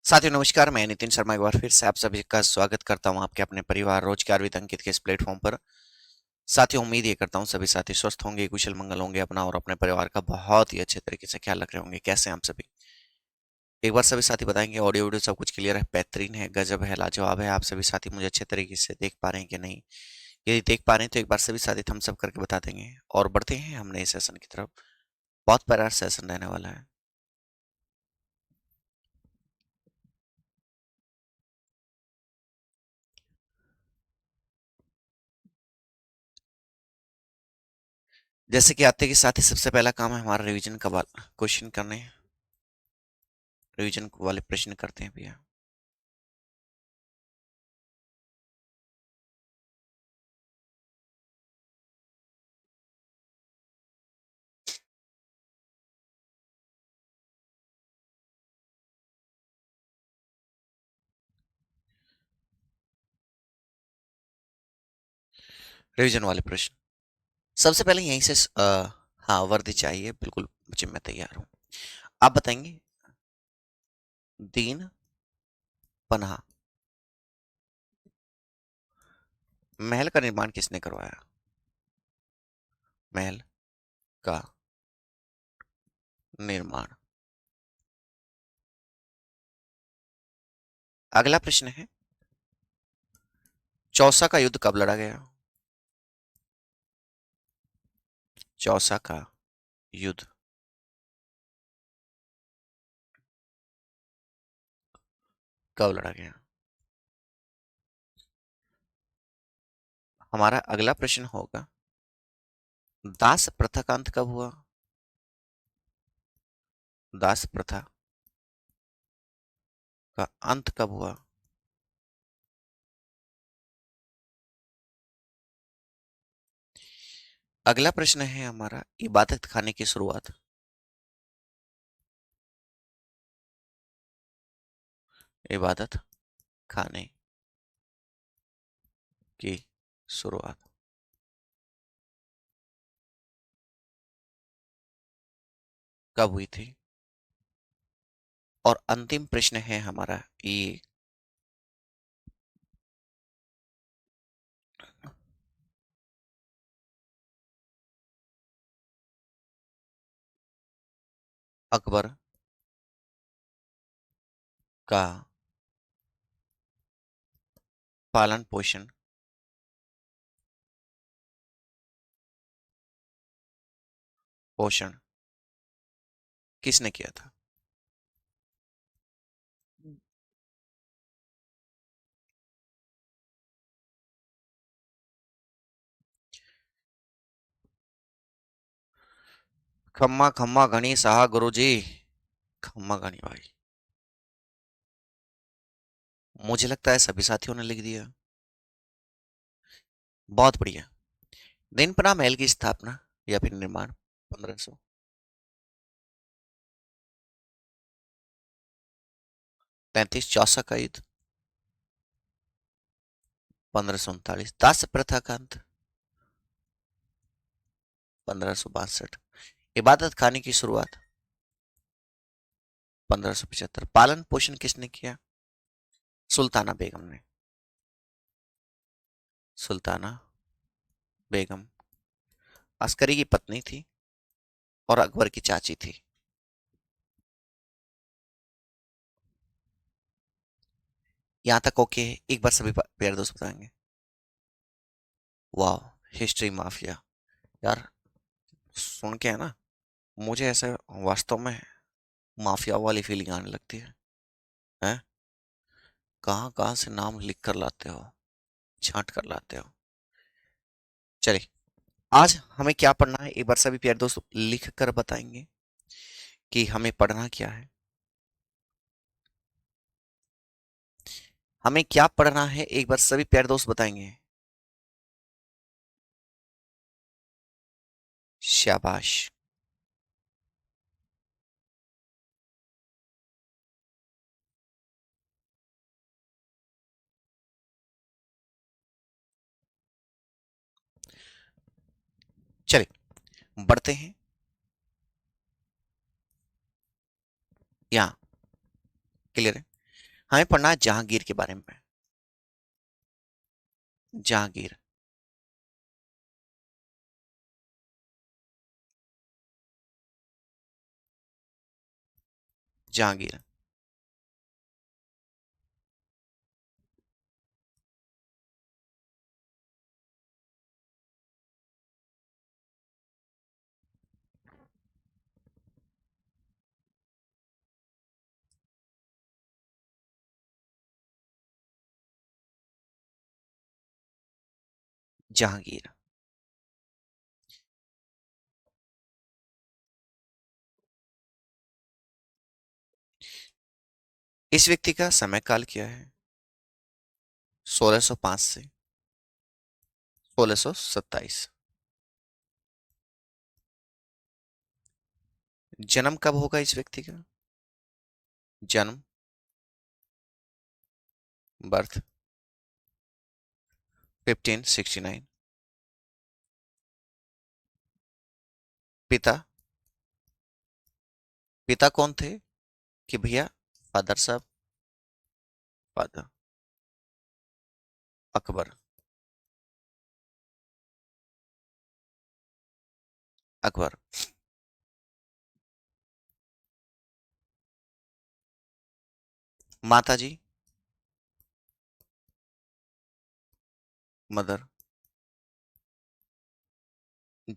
साथियों नमस्कार, मैं नितिन शर्मा एक बार फिर से आप सभी का स्वागत करता हूं आपके अपने परिवार रोजगार विद अंकित के इस प्लेटफॉर्म पर। साथियों उम्मीद ये करता हूं सभी साथी स्वस्थ होंगे, कुशल मंगल होंगे, अपना और अपने परिवार का बहुत ही अच्छे तरीके से ख्याल रख रहे होंगे। कैसे हैं आप सभी? एक बार सभी साथी बताएंगे ऑडियो वीडियो सब कुछ क्लियर है, बेहतरीन है, गजब है, लाजवाब है। आप सभी साथी मुझे अच्छे तरीके से देख पा रहे हैं कि नहीं? यदि देख पा रहे हैं तो एक बार सभी साथी थम्स अप करके बता देंगे और बढ़ते हैं हम नए सेशन की तरफ। बहुत प्यारा सेशन रहने वाला है। जैसे कि आते के साथ ही सबसे पहला काम है हमारा रिवीजन का क्वेश्चन करने। रिवीजन वाले प्रश्न करते हैं भैया। रिवीजन वाले प्रश्न सबसे पहले यहीं से हाँ, वर्दी चाहिए बिल्कुल मुझे, मैं तैयार हूँ। आप बताएंगे दीन पनाह महल का निर्माण किसने करवाया? महल का निर्माण। अगला प्रश्न है चौसा का युद्ध कब लड़ा गया? चौसा का युद्ध कब लड़ा गया? हमारा अगला प्रश्न होगा दास प्रथा का अंत कब हुआ? दास प्रथा का अंत कब हुआ? अगला प्रश्न है हमारा इबादत खाने की शुरुआत। इबादत खाने की शुरुआत कब हुई थी? और अंतिम प्रश्न है हमारा ये अकबर का पालन पोषण पोषण किसने किया था? खम्मा खम्मा घनी साहा गुरुजी। खम्मा घनी भाई, मुझे लगता है सभी साथियों ने लिख दिया। बहुत बढ़िया। दिनपना महल की स्थापना या फिर निर्माण 1535। चौसा का युद्ध 1539। दास प्रथा का अंत 1562। इबादत खाने की शुरुआत 1575। पालन पोषण किसने किया? सुल्ताना बेगम ने। सुल्ताना बेगम अस्करी की पत्नी थी और अकबर की चाची थी। यहां तक ओके है? एक बार सभी प्यारे दोस्त बताएंगे। वाह, हिस्ट्री माफिया। यार सुन के है ना, मुझे ऐसा वास्तव में माफिया वाली फीलिंग आने लगती है। हैं? कहाँ कहाँ से नाम लिख कर लाते हो, छांट कर लाते हो। चलिए, आज हमें क्या पढ़ना है एक बार सभी प्यारे दोस्त लिख कर बताएंगे कि हमें पढ़ना क्या है। हमें क्या पढ़ना है एक बार सभी प्यारे दोस्त बताएंगे। शाबाश। चलिए बढ़ते हैं। यहाँ क्लियर है? हमें पढ़ना है जहांगीर के बारे में। जहांगीर। जहांगीर। जहांगीर। इस व्यक्ति का समय काल क्या है? 1605 से 1627। जन्म कब होगा इस व्यक्ति का? जन्म, बर्थ 1569। पिता, पिता कौन थे कि भैया? फादर साहब। फादर अकबर। अकबर। माता जी? मदर।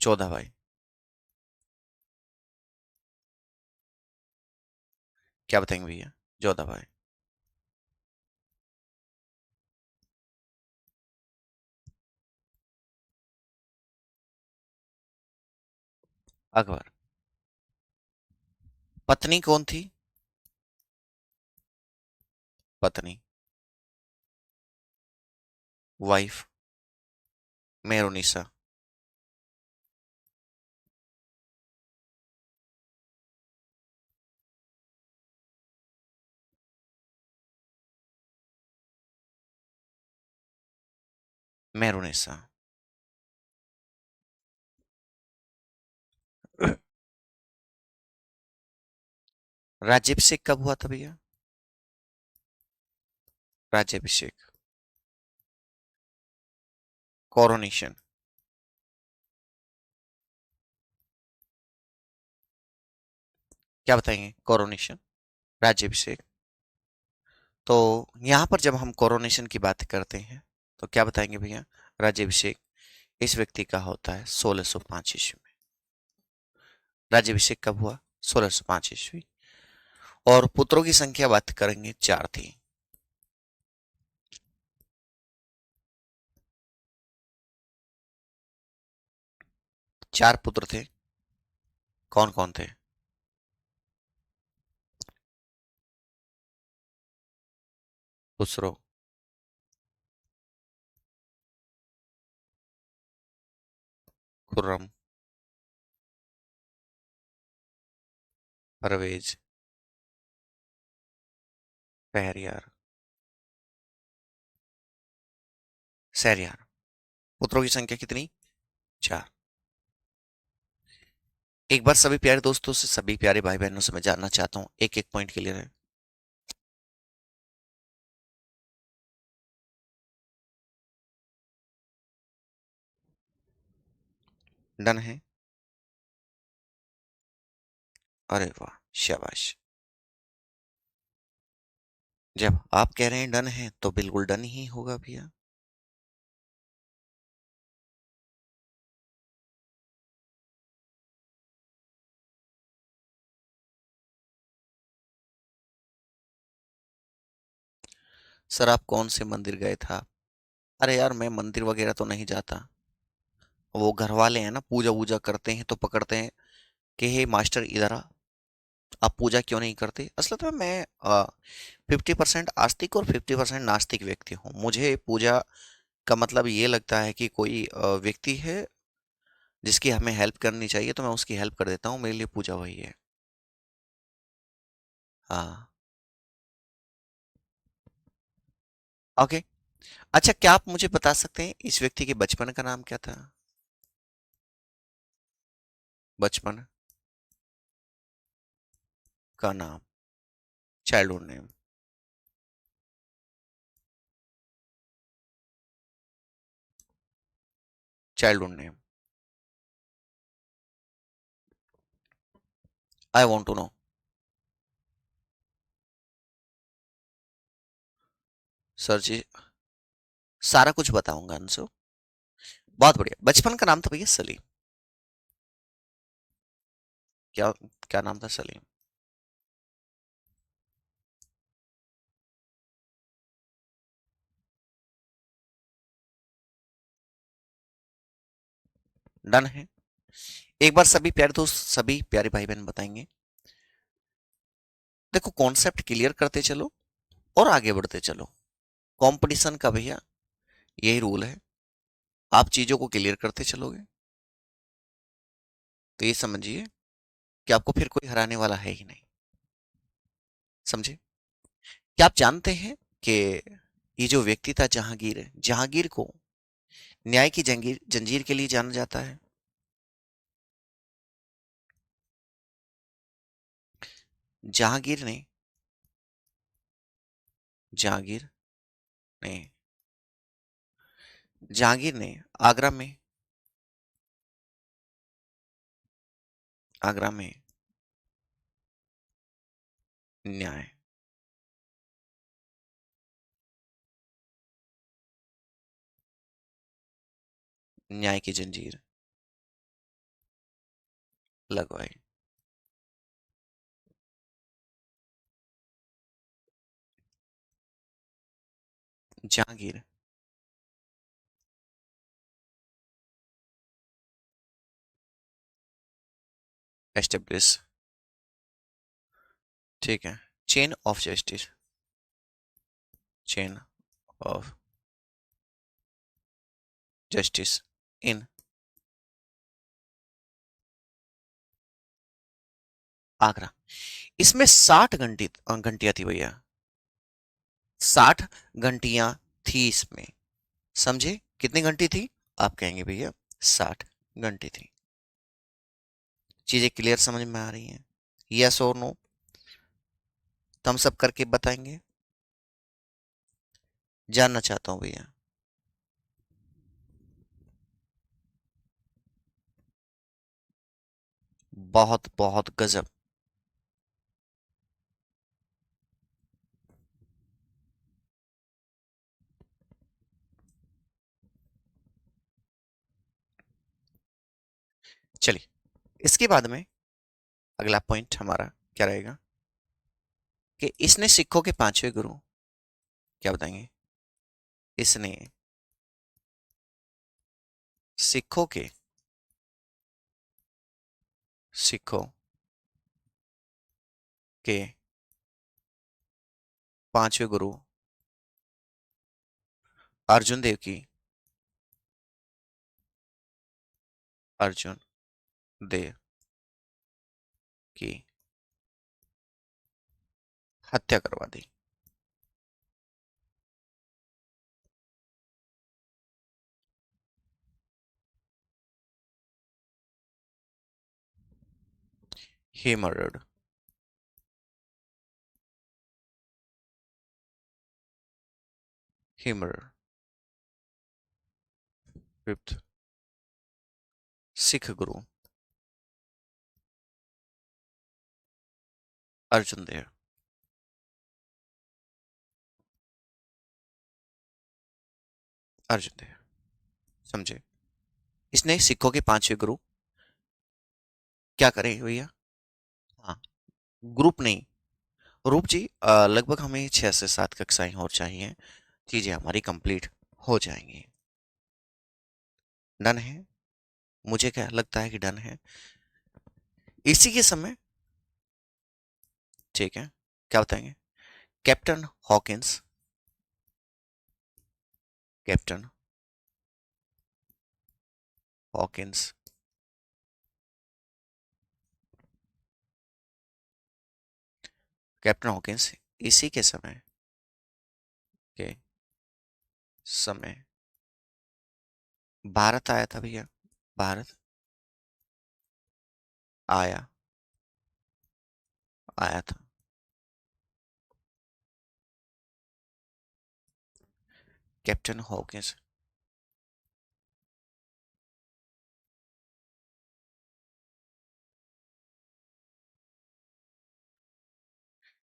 जोधाबाई। क्या बताएंगे भैया? जोधाबाई। अकबर। पत्नी कौन थी? पत्नी, वाइफ। मेरुनिसा। मेरुनिसा। राज्याभिषेक कब हुआ था भैया? राज्याभिषेक, कोरोनेशन। क्या बताएंगे? कोरोनेशन, राज्याभिषेक। तो यहां पर जब हम कोरोनेशन की बात करते हैं तो क्या बताएंगे भैया? राज्याभिषेक इस व्यक्ति का होता है 1605 ईस्वी में। राज्याभिषेक कब हुआ? 1605 ईस्वी। और पुत्रों की संख्या बात करेंगे, 4 थी। चार पुत्र थे। कौन कौन थे? खुसरो, खुर्रम, परवेज, शहरयार, शहरयार। पुत्रों की संख्या कितनी? 4। एक बार सभी प्यारे दोस्तों से, सभी प्यारे भाई बहनों से मैं जानना चाहता हूँ, एक एक पॉइंट क्लियर है? डन है? अरे वाह, शाबाश। जब आप कह रहे हैं डन है तो बिल्कुल डन ही होगा भैया। सर आप कौन से मंदिर गए था? अरे यार मैं मंदिर वगैरह तो नहीं जाता। वो घर वाले हैं ना, पूजा वूजा करते हैं तो पकड़ते हैं कि हे मास्टर इधर आ, आप पूजा क्यों नहीं करते? असल में मैं 50% आस्तिक और 50% नास्तिक व्यक्ति हूँ। मुझे पूजा का मतलब ये लगता है कि कोई व्यक्ति है जिसकी हमें हेल्प करनी चाहिए तो मैं उसकी हेल्प कर देता हूँ, मेरे लिए पूजा वही है। हाँ। ओके। अच्छा, क्या आप मुझे बता सकते हैं इस व्यक्ति के बचपन का नाम क्या था? बचपन का नाम, childhood name. Childhood name. I want to know. Sir ji, सारा कुछ बताऊंगा अंशु। बहुत बढ़िया। बचपन का नाम था भैया सलीम। क्या? क्या नाम था? सलीम। डन है। एक बार सभी प्यारे दोस्त, सभी प्यारे भाई बहन बताएंगे। देखो, कॉन्सेप्ट क्लियर करते चलो और आगे बढ़ते चलो। कंपटीशन का भैया यही रूल है। आप चीजों को क्लियर करते चलोगे तो ये समझिए कि आपको फिर कोई हराने वाला है ही नहीं। समझे? क्या आप जानते हैं कि ये जो व्यक्ति था जहांगीर है, जहांगीर को न्याय की जंजीर जंजीर के लिए जाना जाता है। जहांगीर ने जहांगीर ने जहांगीर ने आगरा में आगरा में न्याय न्याय की जंजीर लगवाई। जहांगीर एस्टेब्लिश, ठीक है, chain of justice, chain of justice in Agra. इसमें 60 घंटियां थी भैया। 60 घंटियां थी इसमें। समझे? कितनी घंटी थी? आप कहेंगे भैया 60 घंटी थी। चीजें क्लियर समझ में आ रही हैं? यस और नो? थम्स सब करके बताएंगे। जानना चाहता हूं भैया। बहुत बहुत गजब। चलिए, इसके बाद में अगला पॉइंट हमारा क्या रहेगा कि इसने सिखों के पांचवें गुरु, क्या बताएंगे? इसने सिखों के सिखों के पांचवें गुरु अर्जुन देव की अर्जुन देव की हत्या करवा दी। he murdered he murdered fifth Sikh गुरु अर्जुन देव। अर्जुन देव। समझे? इसने सिखों के पांचवें गुरु क्या करे भैया? हाँ, ग्रुप नहीं। रूप जी, लगभग हमें 6 से 7 कक्षाएं और चाहिए। चीजें हमारी कंप्लीट हो जाएंगी। डन है? मुझे क्या लगता है कि डन है। इसी के समय, ठीक है, क्या बताएंगे? Captain Hawkins captain Hawkins captain Hawkins इसी के के समय भारत आया था भैया। भारत आया आया था। Captain Hawkins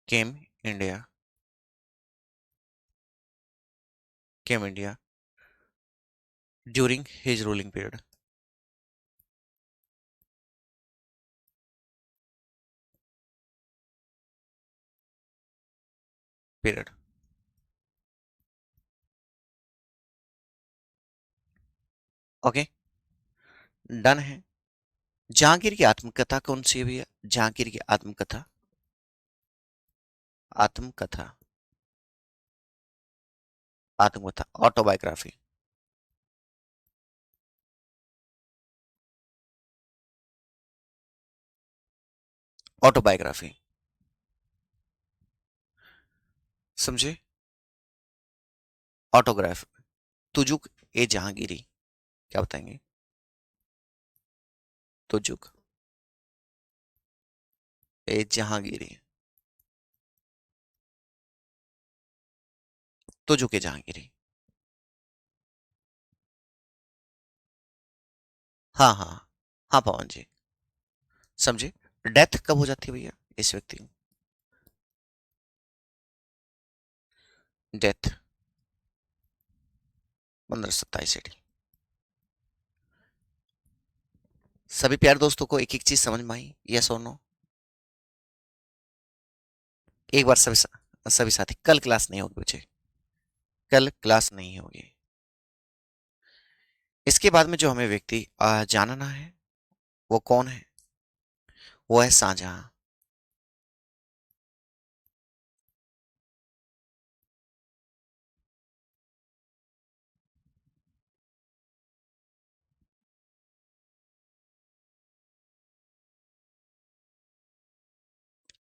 came India, came India during his ruling period. Period. Okay, done है। जहांगीर की आत्मकथा कौन सी है भैया? जहांगीर की आत्मकथा, आत्मकथा, आत्मकथा, ऑटोबायोग्राफी। ऑटोबायोग्राफी, समझे? ऑटोग्राफ। तुजुक ए जहांगीरी, क्या बताएंगे? तुजुक ए जहांगीरी, तुजुक ए जहांगीरी। हाँ हाँ हाँ पवन जी, समझे। डेथ कब हो जाती है भैया इस व्यक्ति की? Death 1527 AD। सभी प्यारे दोस्तों को एक एक चीज समझ में आई? यस और नो? एक बार सभी साथी, कल क्लास नहीं होगी बच्चे, कल क्लास नहीं होगी। इसके बाद में जो हमें व्यक्ति जानना है वो कौन है? वो है शाहजहां।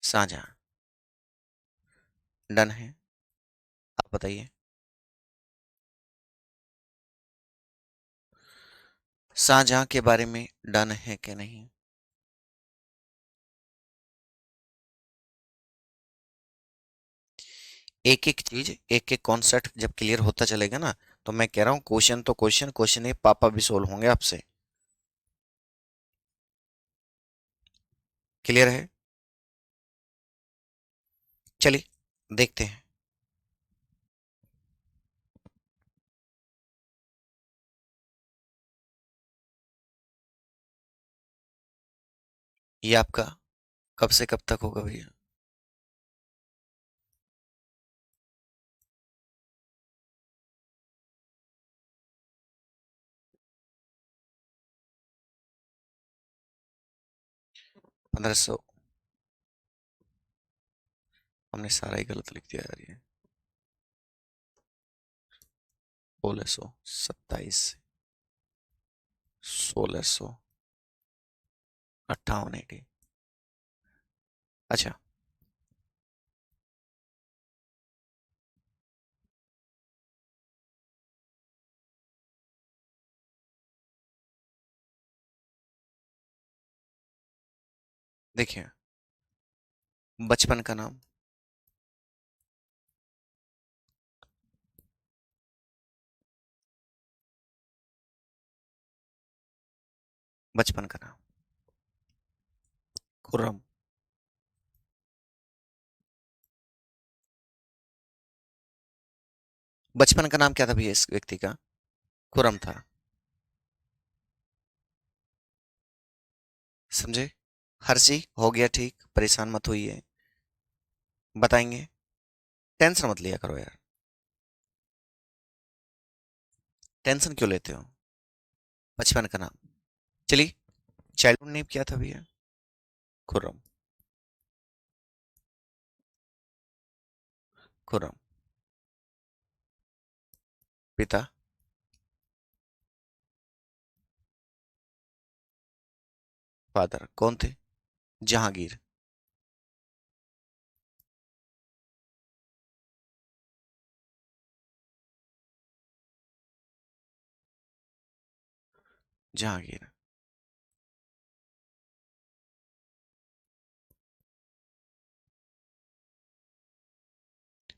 शाहजहां, डन है। आप बताइए। शाहजहां के बारे में डन है कि नहीं? एक एक चीज, एक एक कॉन्सेप्ट जब क्लियर होता चलेगा ना, तो मैं कह रहा हूँ क्वेश्चन तो क्वेश्चन, क्वेश्चन ये पापा भी सोल्व होंगे आपसे। क्लियर है? चलिए देखते हैं। ये आपका कब से कब तक होगा भैया? पंद्रह सौ? हमने सारा ही गलत लिख दिया यार ये। 1627 से 1658 AD। अच्छा, देखिए, बचपन का नाम, बचपन का नाम खुर्रम। बचपन का नाम क्या था भैया इस व्यक्ति का? खुर्रम था, समझे? हर्षी हो गया ठीक, परेशान मत होइए, बताएंगे। टेंशन मत लिया करो यार, टेंशन क्यों लेते हो? बचपन का नाम, चलिए। चाइल्डहुड नेम क्या था भैया? खुर्रम, खुर्रम। पिता? फादर कौन थे? जहांगीर। जहांगीर।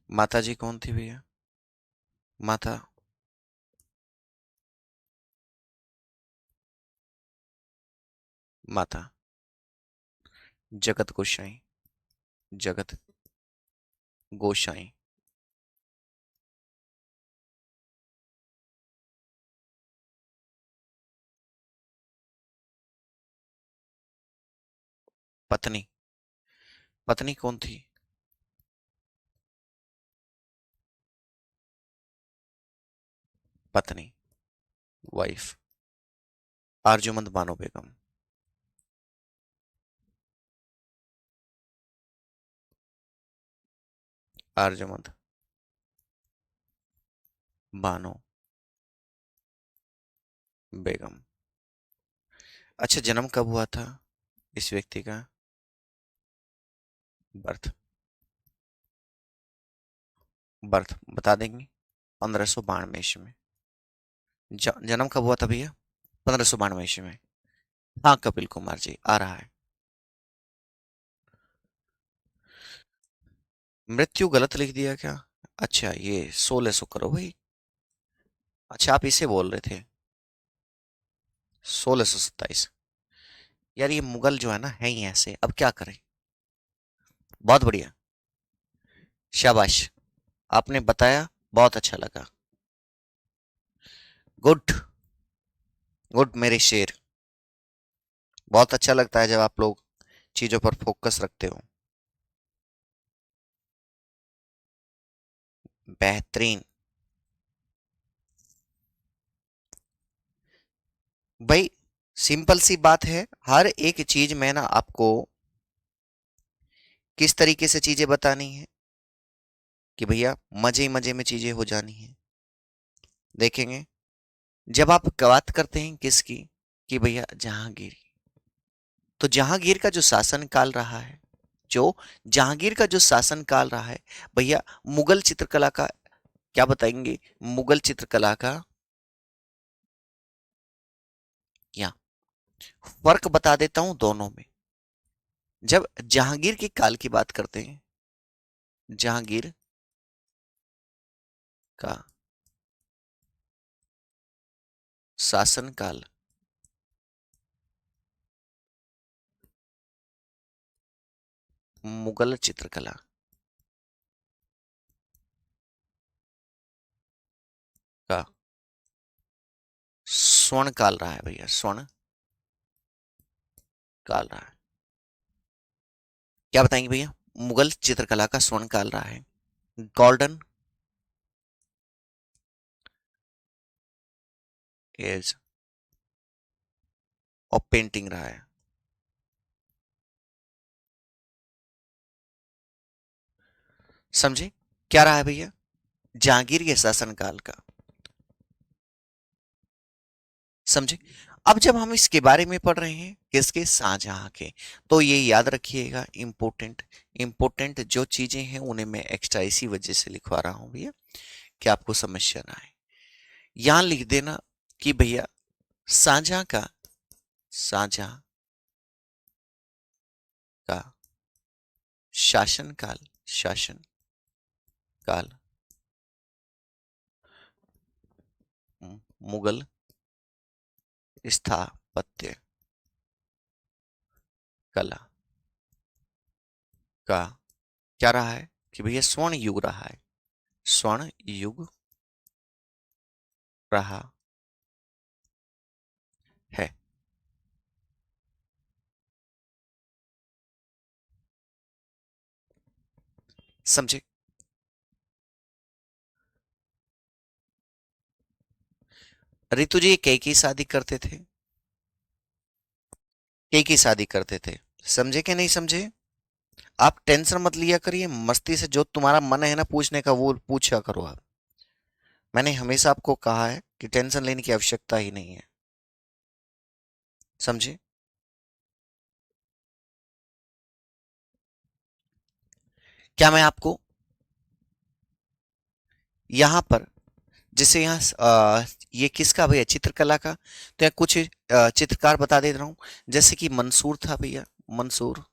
माता जी कौन थी भैया? माता? माता जगत गोसाई, जगत गोसाई। पत्नी। पत्नी कौन थी? पत्नी, वाइफ। आर्जुमंद बानो बेगम। आर्जुमंद बानो बेगम। अच्छा, जन्म कब हुआ था इस व्यक्ति का? बर्थ। बर्थ बता देंगे? 1592 ईस्वी में। जन्म कब हुआ था भैया? 1592 ईस्वी में। हाँ कपिल कुमार जी आ रहा है। मृत्यु गलत लिख दिया क्या? अच्छा, ये 1600 करो भाई। अच्छा, आप इसे बोल रहे थे। 1627। यार ये मुगल जो है ना, है ही ऐसे, अब क्या करें। बहुत बढ़िया, शाबाश, आपने बताया, बहुत अच्छा लगा। गुड। गुड मेरे शेर। बहुत अच्छा लगता है जब आप लोग चीजों पर फोकस रखते हो। बेहतरीन। भाई सिंपल सी बात है, हर एक चीज में ना आपको किस तरीके से चीजें बतानी है कि भैया मजे ही मजे में चीजें हो जानी है। देखेंगे, जब आप बात करते हैं किसकी, कि भैया जहांगीर, तो जहांगीर का जो शासन काल रहा है, जो जहांगीर का जो शासन काल रहा है भैया, मुगल चित्रकला का क्या बताएंगे? मुगल चित्रकला का या फर्क बता देता हूं दोनों में। जब जहांगीर के काल की बात करते हैं, जहांगीर का शासन काल, मुगल चित्रकला का स्वर्ण काल रहा है भैया, स्वर्ण काल रहा है। क्या बताएंगे भैया? मुगल चित्रकला का स्वर्ण काल रहा है, गोल्डन एज ऑफ पेंटिंग रहा है। समझे क्या रहा है भैया? जहांगीर के शासन काल का। समझे? अब जब हम इसके बारे में पढ़ रहे हैं, किसके? शाहजहां के, तो ये याद रखिएगा, इंपोर्टेंट। इंपोर्टेंट जो चीजें हैं उन्हें मैं एक्स्ट्रा इसी वजह से लिखवा रहा हूं भैया, कि आपको समस्या ना आए। यहां लिख देना कि भैया शाहजहां का, शाहजहां का शासन काल, शासन काल, मुगल स्थापत्य कला का क्या रहा है? कि भैया स्वर्ण युग रहा है, स्वर्ण युग रहा है। समझे? रितु जी कई की शादी करते थे, कई की शादी करते थे। समझे कि नहीं समझे? आप टेंशन मत लिया करिए, मस्ती से जो तुम्हारा मन है ना पूछने का वो पूछा करो आप। मैंने हमेशा आपको कहा है कि टेंशन लेने की आवश्यकता ही नहीं है। समझे? क्या मैं आपको यहां पर, जैसे यहाँ ये किसका भैया? चित्रकला का, तो यहाँ कुछ चित्रकार बता दे रहा हूं। जैसे कि मंसूर था भैया, मंसूर।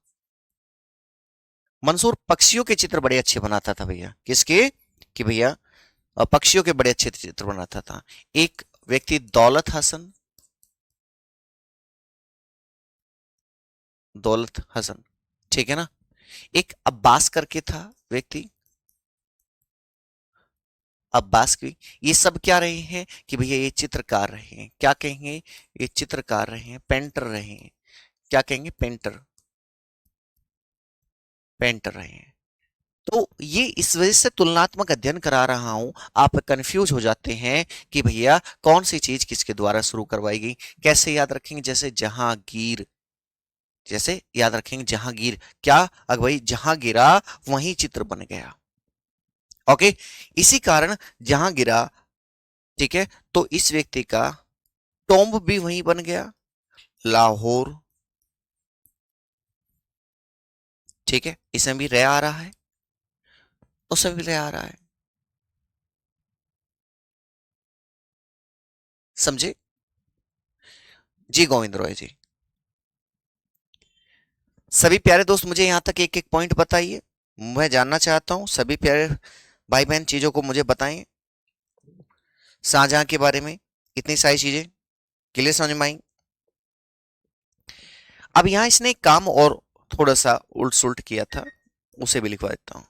मंसूर पक्षियों के चित्र बड़े अच्छे बनाता था भैया। किसके? कि भैया पक्षियों के बड़े अच्छे चित्र बनाता था। एक व्यक्ति दौलत हसन, दौलत हसन, ठीक है ना? एक अब्बास करके था व्यक्ति, अब्बास की। ये सब क्या रहे हैं कि भैया ये चित्रकार रहे हैं, क्या कहेंगे, ये चित्रकार रहे हैं, पेंटर रहे हैं, क्या कहेंगे, पेंटर, पेंटर रहे हैं। तो ये इस वजह से तुलनात्मक अध्ययन करा रहा हूं, आप कंफ्यूज हो जाते हैं कि भैया कौन सी चीज किसके द्वारा शुरू करवाई गई। कैसे याद रखेंगे, जैसे जहांगीर, जैसे याद रखेंगे जहांगीर, क्या, अगर भाई जहां गिरा वहीं चित्र बन गया। ओके, इसी कारण जहां गिरा, ठीक है, तो इस व्यक्ति का टॉम्ब भी वहीं बन गया, लाहौर, ठीक है, इसमें भी रे आ रहा है, उसमें भी रे आ रहा है, समझे। जी गोविंद रॉय जी। सभी प्यारे दोस्त मुझे यहां तक एक एक पॉइंट बताइए, मैं जानना चाहता हूं, सभी प्यारे भाई बहन चीजों को मुझे बताएं, शाहजहां के बारे में इतनी सारी चीजें क्लियर समझ में आई। अब यहां इसने एक काम और थोड़ा सा उल्ट सुल्ट किया था, उसे भी लिखवा देता हूं।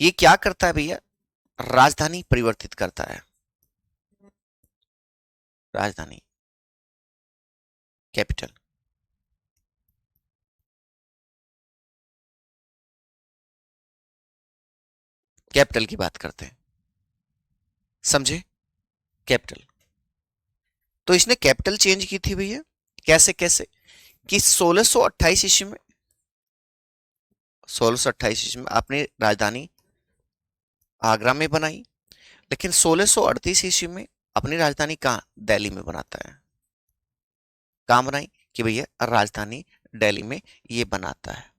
ये क्या करता है भैया, राजधानी परिवर्तित करता है, राजधानी, कैपिटल, कैपिटल की बात करते हैं, समझे, कैपिटल। तो इसने कैपिटल चेंज की थी भैया, कैसे कैसे, कि 1628 ईस्वी में, 1628 ईस्वी में आपने राजधानी आगरा में बनाई, लेकिन 1638 ईस्वी में अपनी राजधानी कहाँ, दिल्ली में बनाता है। कहाँ बनाई, कि भैया राजधानी दिल्ली में ये बनाता है,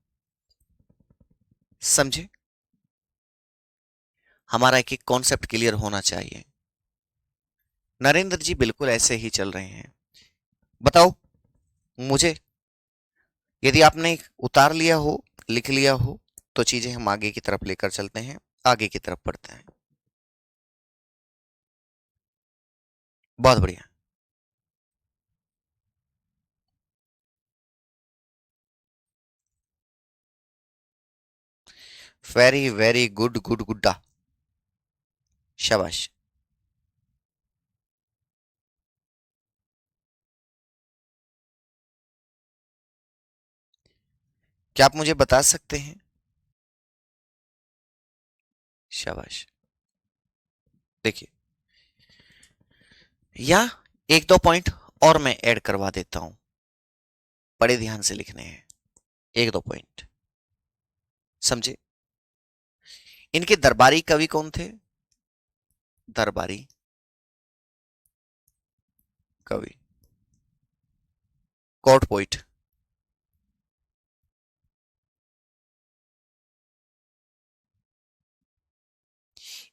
समझे। हमारा एक एक कॉन्सेप्ट क्लियर होना चाहिए। नरेंद्र जी बिल्कुल ऐसे ही चल रहे हैं, बताओ मुझे, यदि आपने उतार लिया हो, लिख लिया हो, तो चीजें हम आगे की तरफ लेकर चलते हैं, आगे की तरफ बढ़ते हैं। बहुत बढ़िया, वेरी वेरी गुड, गुड गुड्डा, शाबाश। क्या आप मुझे बता सकते हैं, शाबाश। देखिए, या एक दो पॉइंट और मैं ऐड करवा देता हूं, बड़े ध्यान से लिखने हैं, एक दो पॉइंट, समझे। इनके दरबारी कवि कौन थे, दरबारी कवि, कोर्ट पोइट,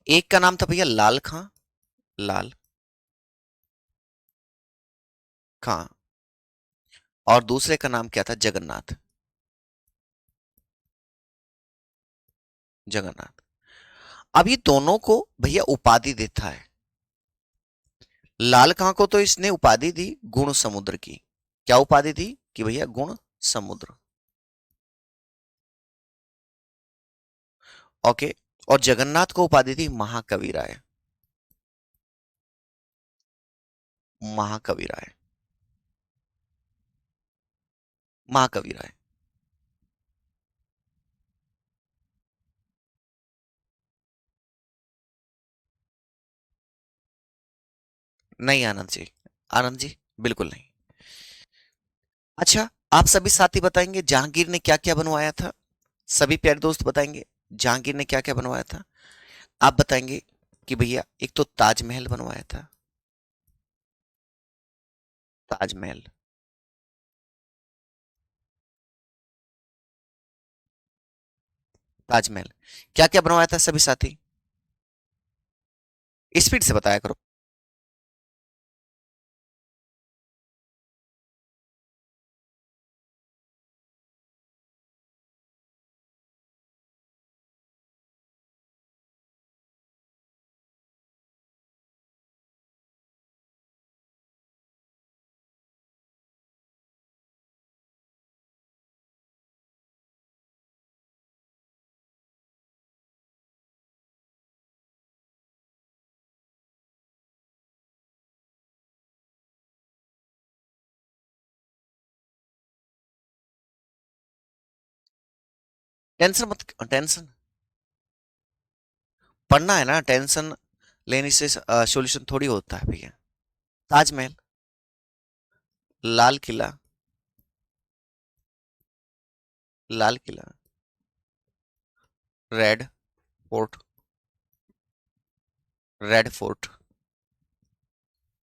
एक का नाम था भैया लाल खां, लाल खां, और दूसरे का नाम क्या था, जगन्नाथ, जगन्नाथ। अब ये दोनों को भैया उपाधि देता है। लाल खां को तो इसने उपाधि दी गुण समुद्र की, क्या उपाधि दी, कि भैया गुण समुद्र, ओके। और जगन्नाथ को उपाधि दी महाकवि राय, महाकवि राय, महाकवि राय। नहीं आनंद जी, आनंद जी बिल्कुल नहीं। अच्छा, आप सभी साथी बताएंगे जहांगीर ने क्या क्या बनवाया था, सभी प्यारे दोस्त बताएंगे जहांगीर ने क्या क्या बनवाया था। आप बताएंगे कि भैया एक तो ताजमहल बनवाया था, ताजमहल, ताजमहल, क्या क्या बनवाया था सभी साथी, स्पीड से बताया करो। टेंशन मत, टेंशन पढ़ना है ना, टेंशन लेने से सॉल्यूशन थोड़ी होता है भैया। Taj Mahal, Lal Qila, Lal Qila, red fort, red fort.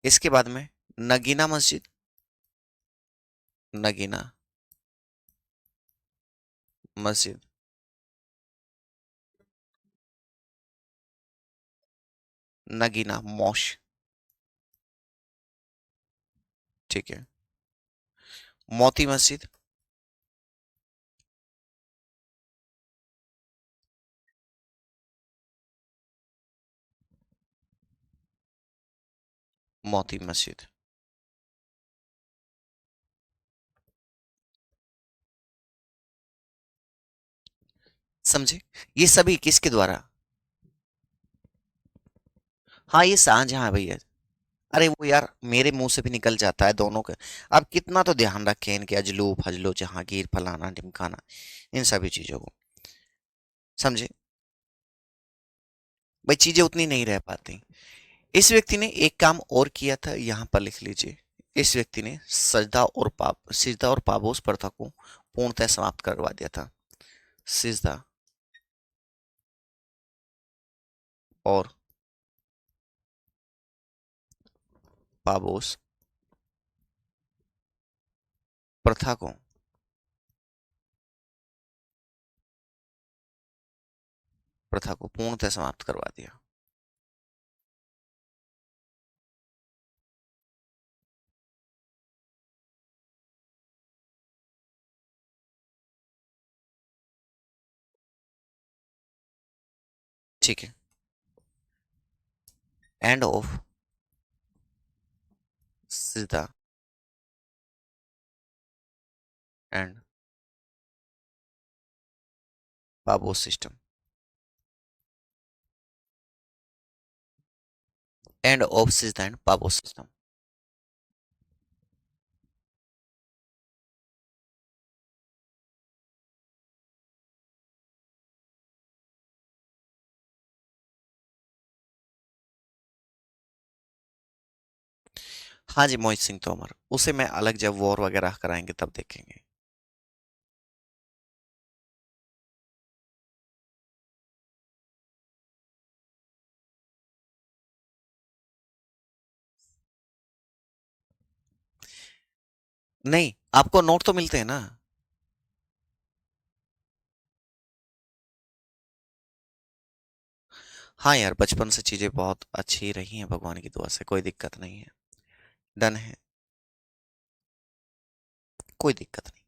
इसके बाद में नगीना मस्जिद, नगीना मस्जिद, नगीना मॉश, ठीक है। मोती मस्जिद, मोती मस्जिद। समझे? ये सभी किसके द्वारा? हाँ ये शाहजहां है भैया। अरे वो यार मेरे मुंह से भी निकल जाता है दोनों का। अब कितना तो ध्यान रखें इनके अजलू फजलू जहांगीर फलाना ढिमकाना, इन सभी चीजों को। समझे? भाई चीजें उतनी नहीं रह पाती। इस व्यक्ति ने एक काम और किया था, यहां पर लिख लीजिए। इस व्यक्ति ने सिजदा और पाबोस प्रथा को पूर्णतः समाप्त करवा दिया था। सिजदा और पाबोस प्रथा को पूर्णतः समाप्त करवा दिया। ठीक है। End of sijda and paibos system, end of sijda and paibos system. हाँ जी, मोहित सिंह तोमर, उसे मैं अलग जब वॉर वगैरह कराएंगे तब देखेंगे। नहीं, आपको नोट तो मिलते हैं ना? हाँ यार, बचपन से चीजें बहुत अच्छी रही हैं, भगवान की दुआ से कोई दिक्कत नहीं है। डन है, कोई दिक्कत नहीं।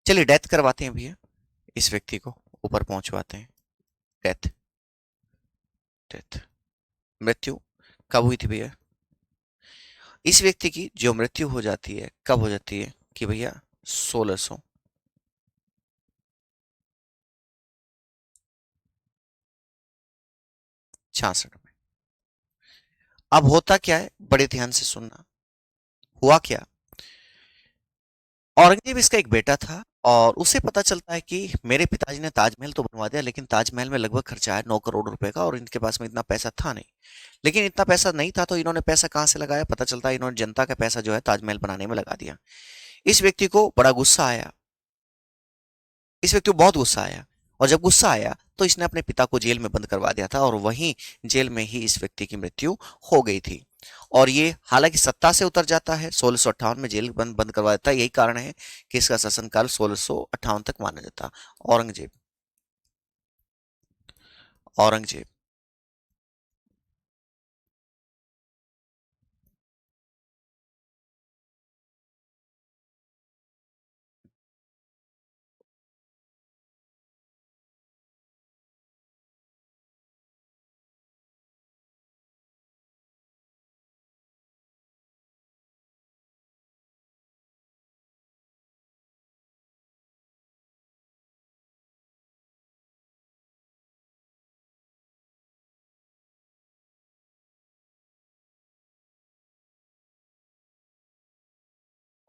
चलिए डेथ करवाते हैं भैया, इस व्यक्ति को ऊपर पहुंचवाते हैं। डेथ, डेथ, मृत्यु कब हुई थी भैया? इस व्यक्ति की जो मृत्यु हो जाती है कब हो जाती है कि भैया? 1666 में। अब होता क्या है, बड़े ध्यान से सुनना। हुआ क्या, औरंगजेब इसका एक बेटा था, और उसे पता चलता है कि मेरे पिताजी ने ताजमहल तो बनवा दिया, लेकिन ताजमहल में लगभग खर्चा है 9 करोड़ रुपए का, और इनके पास में इतना पैसा था नहीं। लेकिन इतना पैसा नहीं था तो इन्होंने पैसा कहाँ से लगाया, पता चलता है इन्होंने जनता का पैसा जो है ताजमहल बनाने में लगा दिया। इस व्यक्ति को बड़ा गुस्सा आया, इस व्यक्ति को बहुत गुस्सा आया, और जब गुस्सा आया तो इसने अपने पिता को जेल में बंद करवा दिया था, और वहीं जेल में ही इस व्यक्ति की मृत्यु हो गई थी। और ये हालांकि सत्ता से उतर जाता है, 1658 में जेल बंद बंद करवा देता है। यही कारण है कि इसका शासनकाल 1658 तक माना जाता। औरंगजेब, औरंगजेब,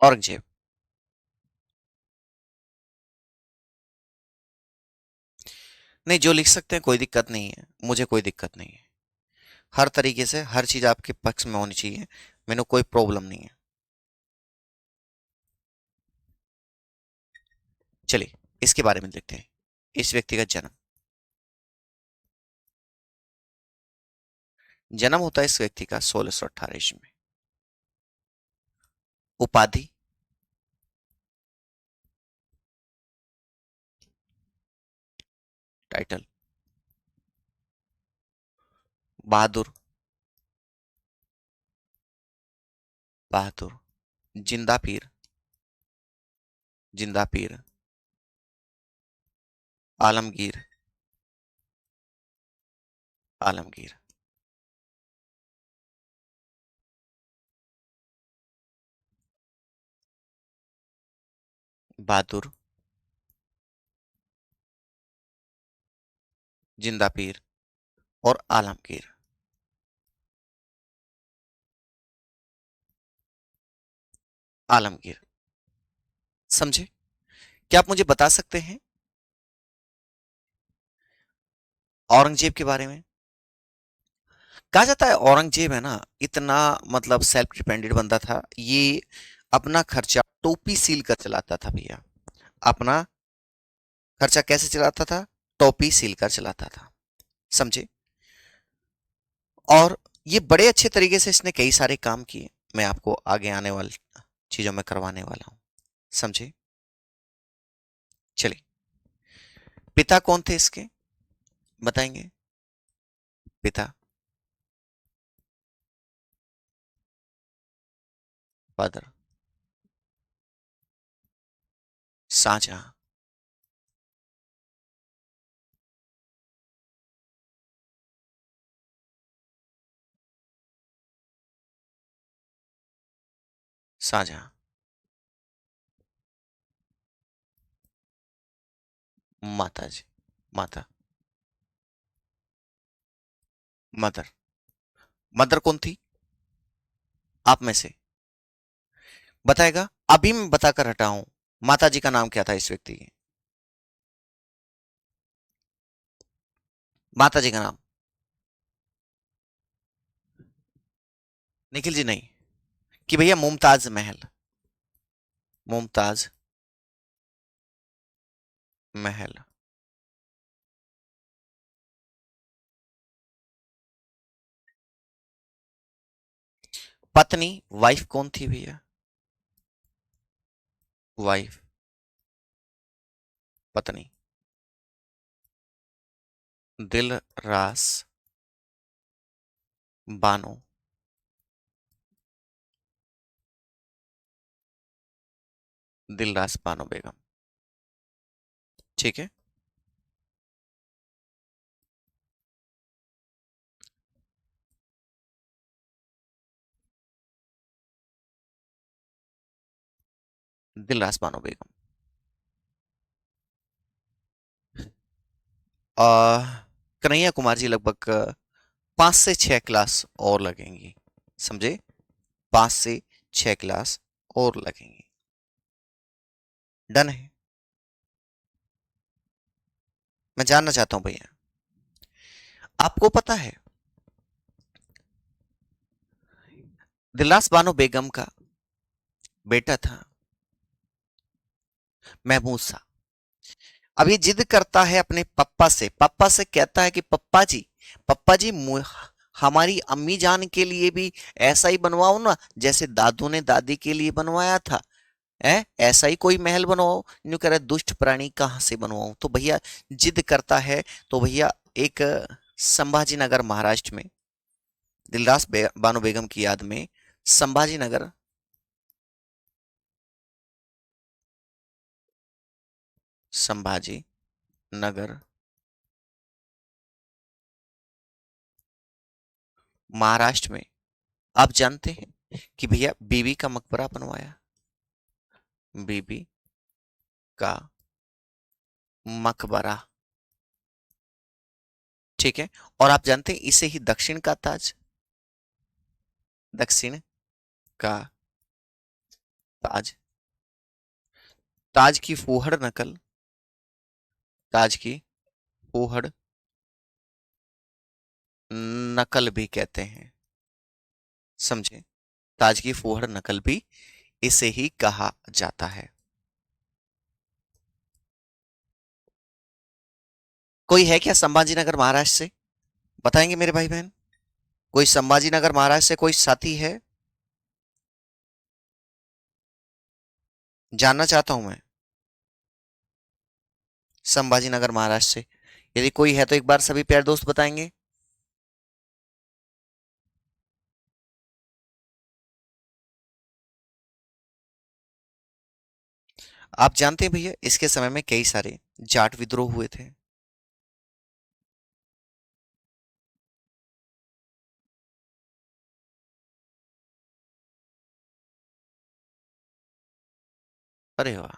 औरंगजेब। नहीं, जो लिख सकते हैं कोई दिक्कत नहीं है, मुझे कोई दिक्कत नहीं है। हर तरीके से हर चीज आपके पक्ष में होनी चाहिए, मैंने कोई प्रॉब्लम नहीं है। चलिए इसके बारे में देखते हैं। इस व्यक्ति का जन्म, जन्म होता है इस व्यक्ति का 1618 ईस्वी में। उपाधि, टाइटल, बहादुर, बहादुर। जिंदा पीर, जिंदा पीर। आलमगीर, आलमगीर। बहादुर, जिंदा पीर और आलमगीर। आलमगीर। समझे? क्या आप मुझे बता सकते हैं औरंगजेब के बारे में? कहा जाता है औरंगजेब है ना, इतना मतलब सेल्फ डिपेंडेंट बंदा था, ये अपना खर्चा टोपी सील कर चलाता था भैया। अपना खर्चा कैसे चलाता था? टोपी सील कर चलाता था। समझे? और ये बड़े अच्छे तरीके से इसने कई सारे काम किए, मैं आपको आगे आने वाली चीजों में करवाने वाला हूं। समझे? चलिए, पिता कौन थे इसके, बताएंगे? पिता, फादर, शाहजहां। शाहजहां। माता जी, माता, मदर। मदर कौन थी आप में से, बताएगा? अभी मैं बताकर हटा हूं, माता जी का नाम क्या था इस व्यक्ति की? माता जी का नाम, निखिल जी नहीं, कि भैया मुमताज महल, मुमताज महल। पत्नी, वाइफ कौन थी भैया? वाइफ, पत्नी। दिल रास बानो, दिल रास बानो बेगम। ठीक है। दिल रास बानो बेगम। आ, कन्हैया कुमार जी लगभग 5 से 6 क्लास और लगेंगी। समझे? 5 से 6 क्लास और लगेंगी। डन है? मैं जानना चाहता हूं भैया, आपको पता है दिलरास बानो बेगम का बेटा था महमूद शाह। अब ये जिद करता है अपने पप्पा से, पप्पा से कहता है कि पप्पा जी, पप्पा जी हमारी अम्मी जान के लिए भी ऐसा ही बनवाओ ना, जैसे दादू ने दादी के लिए बनवाया था। है ऐसा ही कोई महल बनवाओ। न्यू कह रहा है दुष्ट प्राणी कहाँ से बनवाऊं, तो भैया जिद करता है। तो भैया एक संभाजी नगर महाराष्ट्र में दिलरास बानो बेगम की याद में संभाजी नगर, संभाजी नगर महाराष्ट्र में, आप जानते हैं कि भैया बीबी का मकबरा बनवाया, बीबी का मकबरा। ठीक है। और आप जानते हैं इसे ही दक्षिण का ताज, दक्षिण का ताज, ताज की फूहड़ नकल, ताज की फूहड़ नकल भी कहते हैं। समझे? ताज की फूहड़ नकल भी इसे ही कहा जाता है। कोई है क्या संभाजी नगर महाराष्ट्र से? बताएंगे मेरे भाई बहन? कोई संभाजी नगर महाराष्ट्र से कोई साथी है? जानना चाहता हूं मैं। संभाजी नगर महाराष्ट्र से यदि कोई है तो एक बार सभी प्यारे दोस्त बताएंगे। आप जानते हैं भैया, इसके समय में कई सारे जाट विद्रोह हुए थे। अरे वाह।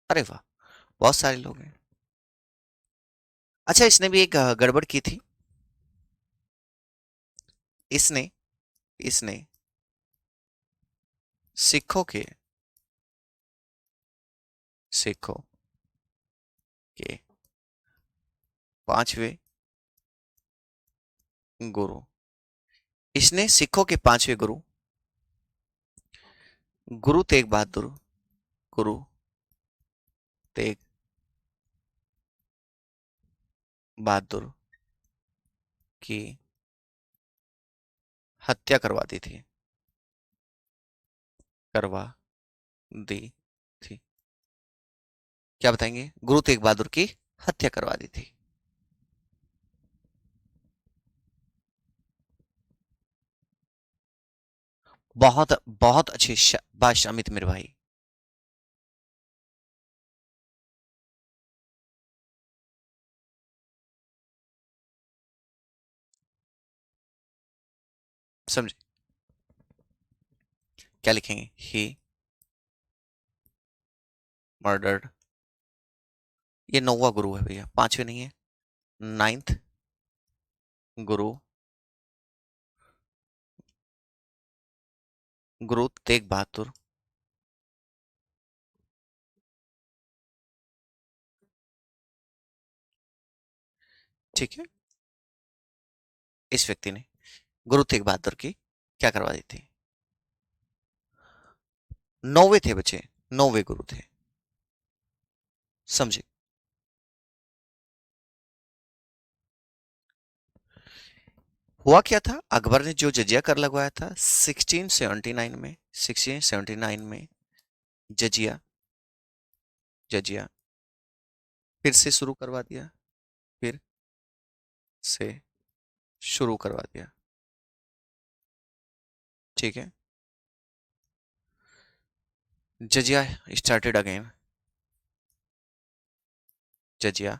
अरे वाह, बहुत सारे लोग हैं। अच्छा, इसने भी एक गड़बड़ की थी। इसने इसने सिखों के सिखों के पांचवें गुरु। इसने सिखों के पांचवें गुरु, गुरु तेग बहादुर, गुरु तेग बहादुर की हत्या करवा दी थी। करवा दी थी। क्या बताएंगे? गुरु तेग बहादुर की हत्या करवा दी थी। बहुत बहुत अच्छी शाबाश अमित मेरे भाई। समझे? क्या लिखेंगे? He murdered. ये नौवा गुरु है भैया, पांचवे नहीं है। नाइन्थ गुरु, गुरु तेग बहादुर। ठीक है। इस व्यक्ति ने गुरु तेग बहादुर की क्या करवा दी थी? नौवे थे बच्चे, नौवे गुरु थे। समझे? हुआ क्या था, अकबर ने जो जजिया कर लगवाया था 1679 में, 1679 में जजिया जजिया फिर से शुरू करवा दिया। फिर से शुरू करवा दिया। ठीक है। Jizya started again. Jizya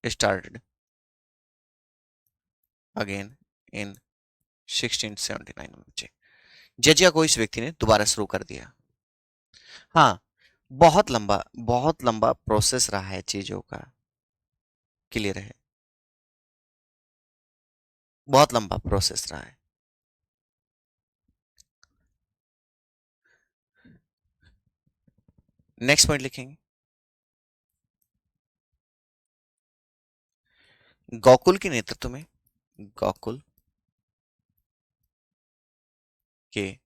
started again in 1679 में बच्चे। जजिया को इस व्यक्ति ने दोबारा शुरू कर दिया। हाँ, बहुत लंबा प्रोसेस रहा है चीजों का। क्लियर है? बहुत लंबा प्रोसेस रहा है। नेक्स्ट पॉइंट लिखेंगे। गोकुल के नेतृत्व में, गोकुल के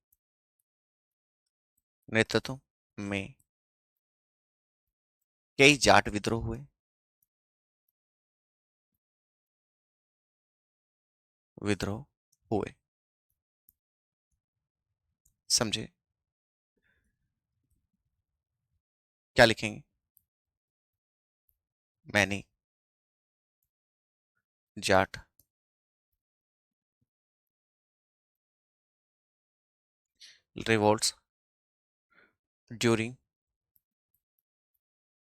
नेतृत्व में कई जाट विद्रोह हुए। विद्रोह हुए। समझे? क्या लिखेंगे? Many Jat revolts during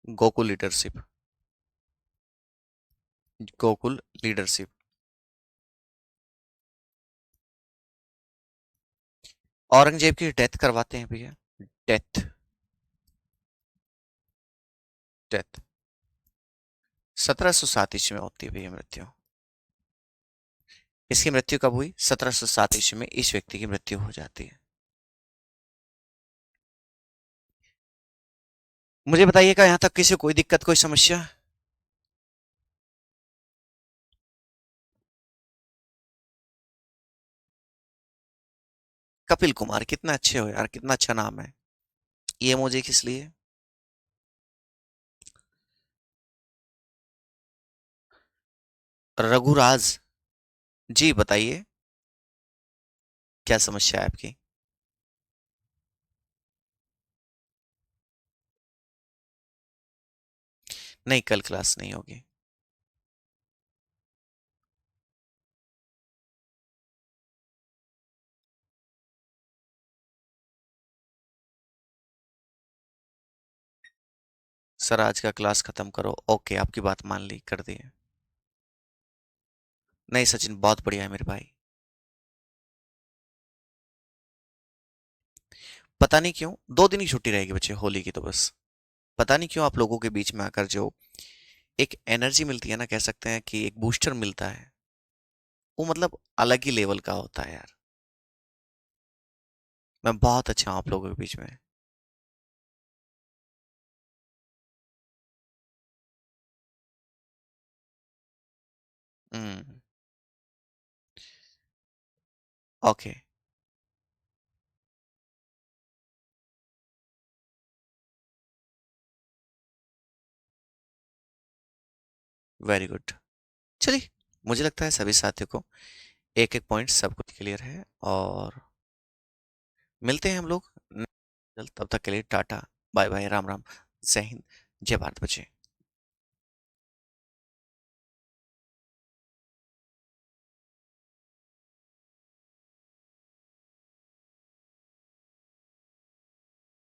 Gokul leadership. Gokul leadership. Aurangzeb की डेथ करवाते हैं भैया। डेथ डेथ 1707 ईस्वी में होती है भैया मृत्यु। इसकी मृत्यु कब हुई? 1707 ईस्वी में इस व्यक्ति की मृत्यु हो जाती है। मुझे बताइएगा, यहाँ तक किसी को कोई दिक्कत, कोई समस्या? कपिल कुमार, कितना अच्छे हो यार, कितना अच्छा नाम है। ये मुझे किस लिए? रघुराज जी, बताइए क्या समस्या है आपकी? नहीं, कल क्लास नहीं होगी। सर आज का क्लास खत्म करो। ओके, आपकी बात मान ली, कर दी है। नहीं सचिन, बहुत बढ़िया है मेरे भाई। पता नहीं क्यों 2 दिन की छुट्टी रहेगी बच्चे, होली की तो बस। पता नहीं क्यों आप लोगों के बीच में आकर जो एक एनर्जी मिलती है ना, कह सकते हैं कि एक बूस्टर मिलता है, वो मतलब अलग ही लेवल का होता है यार। मैं बहुत अच्छा हूँ आप लोगों के बीच में। हम्म। ओके। Very good. चलिए, मुझे लगता है सभी साथियों को एक एक पॉइंट सब कुछ क्लियर है, और मिलते हैं हम लोग जल्द। तब तक के लिए टाटा, बाय बाय, राम राम, जय हिंद, जय भारत बच्चे।